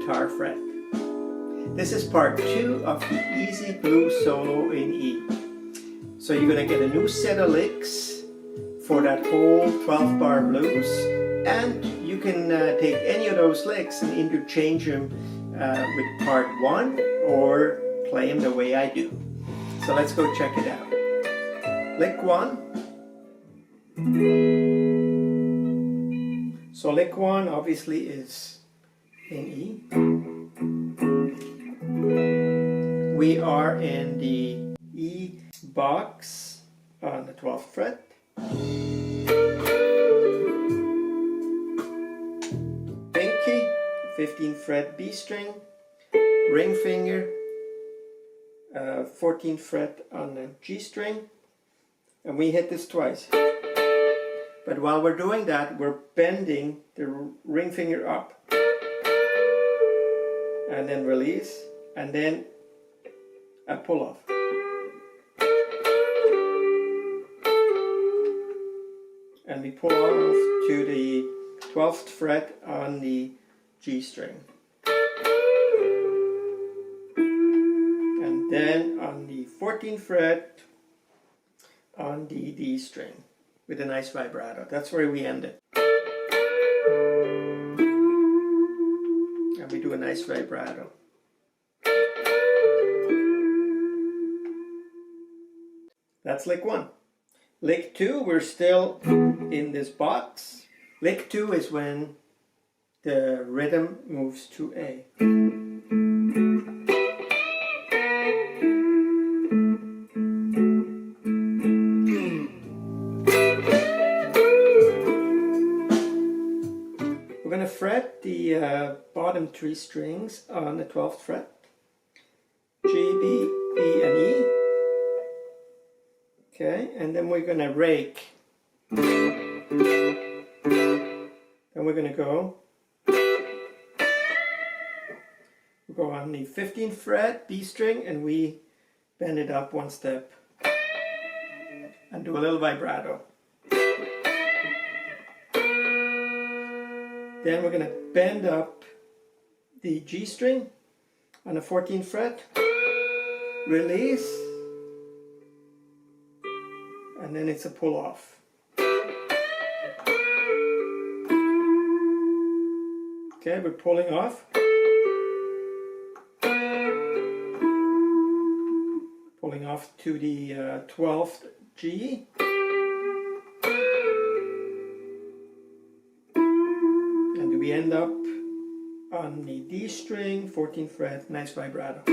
guitar fret. This is part 2 of the easy blues solo in E. So you're going to get a new set of licks for that whole 12 bar blues, and you can take any of those licks and interchange them with part 1 or play them the way I do. So let's go check it out. Lick 1. So lick 1 obviously is in E. We are in the E box on the 12th fret. Pinky, 15th fret B string, ring finger, 14th fret on the G string, and we hit this twice. But while we're doing that, we're bending the ring finger up and then release, and then a pull off. And we pull off to the 12th fret on the G string. And then on the 14th fret on the D string with a nice vibrato. That's where we end it. And we do a nice vibrato. That's lick 1. Lick 2, we're still in this box. Lick 2 is when the rhythm moves to A. We're going to fret the bottom 3 strings on the 12th fret. G, B, E, and E. Okay, and then we're going to rake. Then we're going to go on the 15th fret B string, and we bend it up 1 step and do a little vibrato. Then we're going to bend up the G string on the 14th fret, release, and then it's a pull off. Okay, we're pulling off. Pulling off to the 12th G. And we end up on the D string, 14th fret, nice vibrato.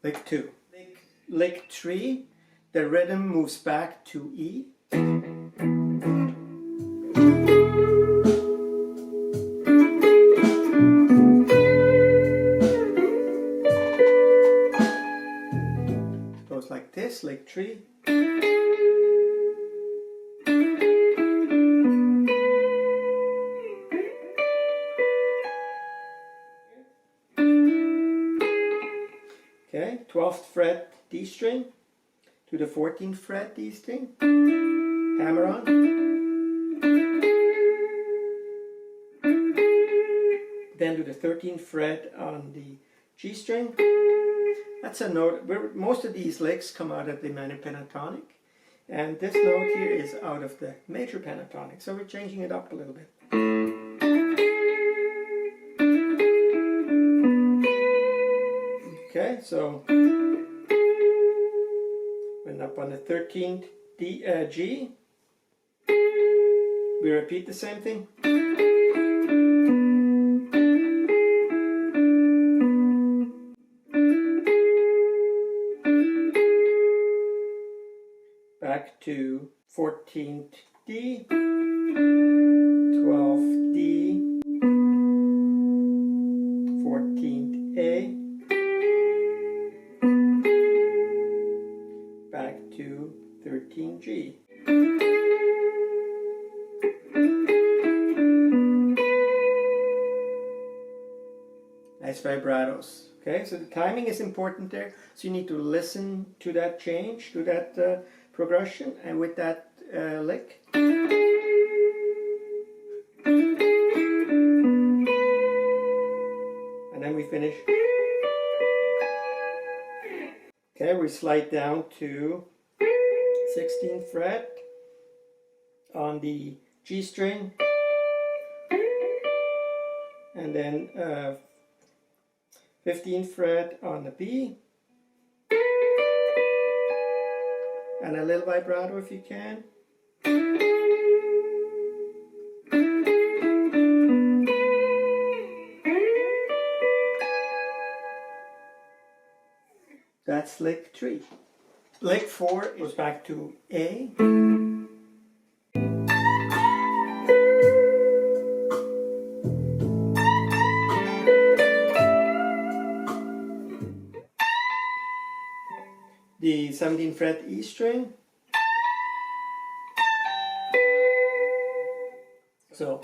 Lick 2. Lick 3, the rhythm moves back to E. It goes like this, lick 3. Okay, 12th fret D string to the 14th fret D string, hammer on. Then to the 13th fret on the G string. That's a note where most of these licks come out of the minor pentatonic, and this note here is out of the major pentatonic, so we're changing it up a little bit. Okay, so when up on the 13th G, we repeat the same thing. Back to 14th D, 12th D, 14th A. Back to 13G. Nice vibratos. Okay, so the timing is important there. So you need to listen to that change, to that progression and with that lick. And then we finish. Okay, we slide down to 16th fret on the G string, and then 15th fret on the B, and a little vibrato if you can. That's lick 3. Lick 4 goes back to A. The 17th fret E string. So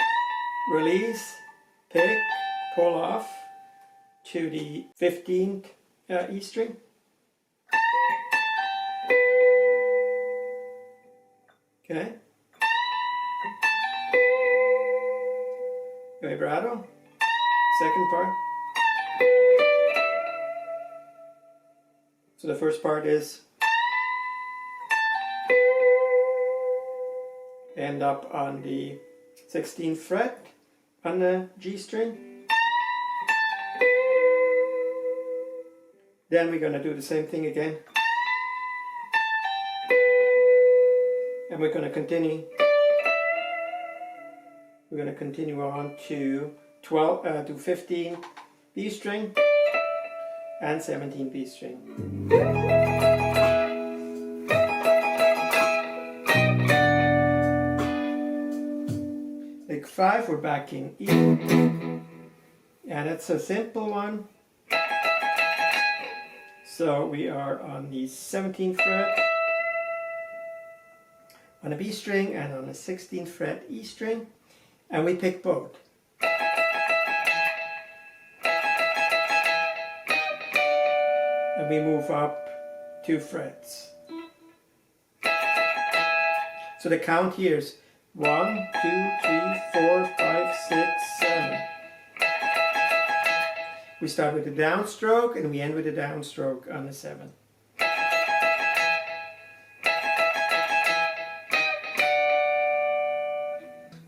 release, pick, pull off to the 15th E string. Okay. Vibrato, second part. So the first part is end up on the 16th fret on the G string. Then we're going to do the same thing again. And we're going to continue. We're going to continue on to 15 B string and 17 B string. Lick 5, we're back in E, and it's a simple one. So we are on the 17th fret on a B string and on the 16th fret E string, and we pick both. And we move up 2 frets. So the count here is 1, 2, 3, 4, 5, 6, 7. We start with a downstroke and we end with a downstroke on the 7.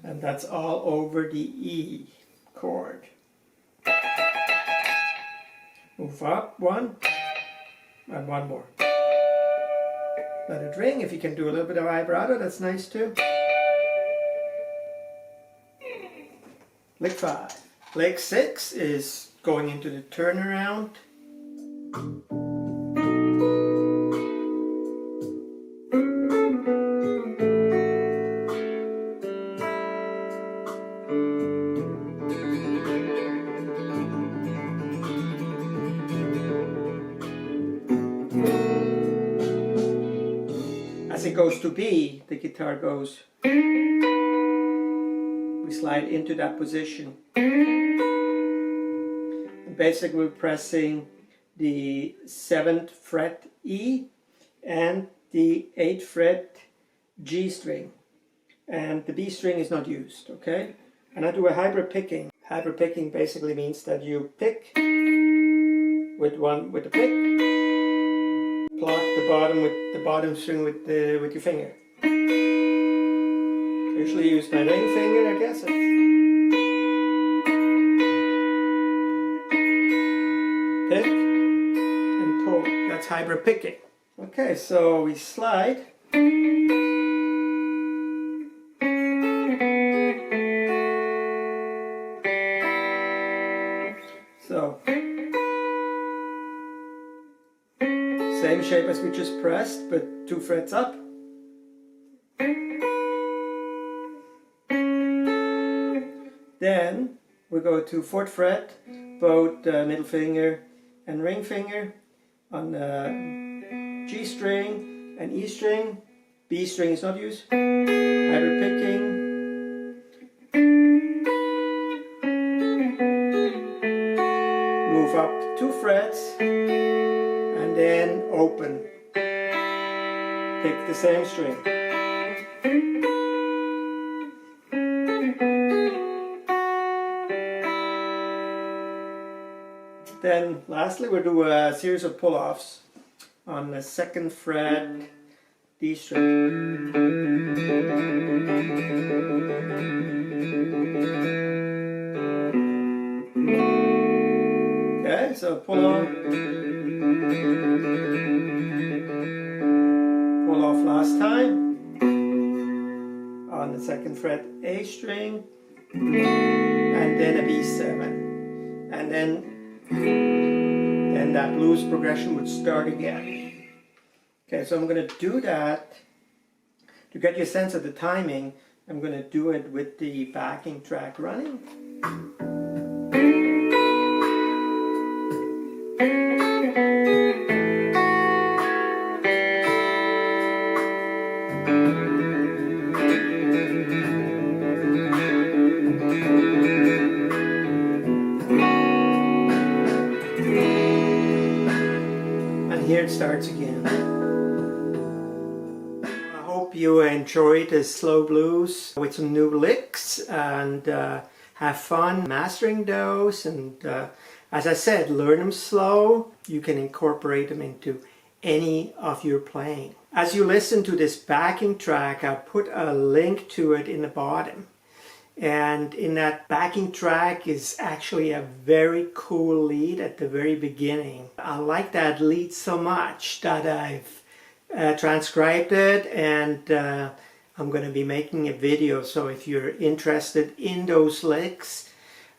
And that's all over the E chord. Move up 1 and 1 more. Let it ring. If you can do a little bit of vibrato, that's nice too. Lick 5. Lick 6 is going into the turnaround. As it goes to B, the guitar goes. We slide into that position. And basically we're pressing the 7th fret E and the 8th fret G string. And the B string is not used, okay? And I do a hybrid picking. Hybrid picking basically means that you pick with the pick, pluck the bottom with the bottom string with your finger. Usually use my ring finger, I guess. Pick and pull. That's hybrid picking. Okay, so we slide. So same shape as we just pressed, but 2 frets up. Then we go to 4th fret, both middle finger and ring finger on the G string and E string. B string is not used. Hybrid picking. Move up 2 frets and then open. pick the same string. Then lastly we'll do a series of pull-offs on the 2nd fret D string. Okay, so pull off last time on the 2nd fret A string, and then a B7, and then that blues progression would start again. Okay, so I'm going to do that to get you a sense of the timing. I'm going to do it with the backing track running. Here it starts again. I hope you enjoyed this slow blues with some new licks, and have fun mastering those, and as I said, learn them slow. You can incorporate them into any of your playing. As you listen to this backing track, I'll put a link to it in the bottom. And in that backing track is actually a very cool lead at the very beginning. I like that lead so much that I've transcribed it, and I'm going to be making a video. So if you're interested in those licks,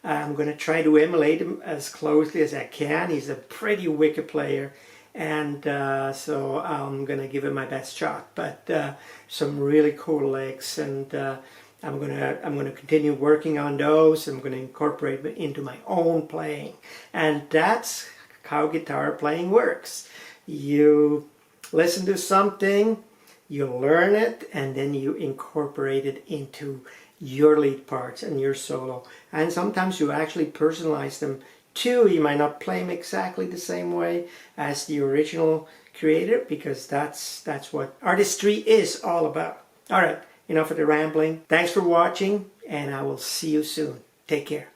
I'm going to try to emulate him as closely as I can. He's a pretty wicked player, and so I'm going to give it my best shot. But some really cool licks, and I'm gonna continue working on those. I'm gonna incorporate it into my own playing, and that's how guitar playing works. You listen to something, you learn it, and then you incorporate it into your lead parts and your solo. And sometimes you actually personalize them too. You might not play them exactly the same way as the original creator, because that's what artistry is all about. All right. Enough of the rambling. Thanks for watching, and I will see you soon. Take care.